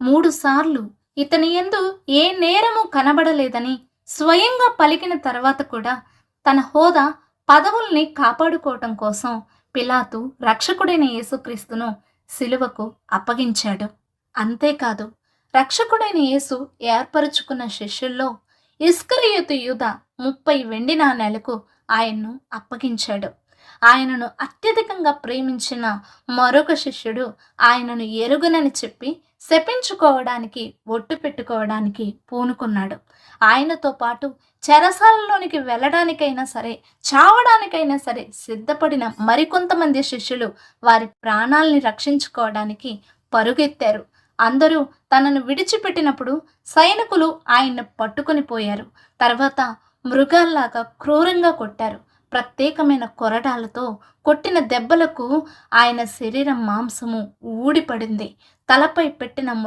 3 సార్లు ఇతని యందు ఏ నేరము కనబడలేదని స్వయంగా పలికిన తర్వాత కూడా తన హోదా, పదవుల్ని కాపాడుకోవటం కోసం పిలాతు రక్షకుడైన యేసుక్రీస్తును సిలువకు అప్పగించాడు. అంతేకాదు, రక్షకుడైన యేసు ఏర్పరుచుకున్న శిష్యుల్లో ఇస్కరియోతు యూదా 30 వెండి నాణేలకు ఆయన్ను అప్పగించాడు. ఆయనను అత్యధికంగా ప్రేమించిన మరొక శిష్యుడు ఆయనను ఎరుగనని చెప్పి శపించుకోవడానికి, ఒట్టు పెట్టుకోవడానికి పూనుకున్నాడు. ఆయనతో పాటు చెరసాలలోనికి వెళ్ళడానికైనా సరే, చావడానికైనా సరే సిద్ధపడిన మరికొంతమంది శిష్యులు వారి ప్రాణాల్ని రక్షించుకోవడానికి పరుగెత్తారు. అందరూ తనను విడిచిపెట్టినప్పుడు సైనికులు ఆయన్ని పట్టుకొని పోయారు. తర్వాత మృగాల్లాగా క్రూరంగా కొట్టారు. ప్రత్యేకమైన కొరడాలతో కొట్టిన దెబ్బలకు ఆయన శరీరం మాంసము ఊడిపడింది. తలపై పెట్టిన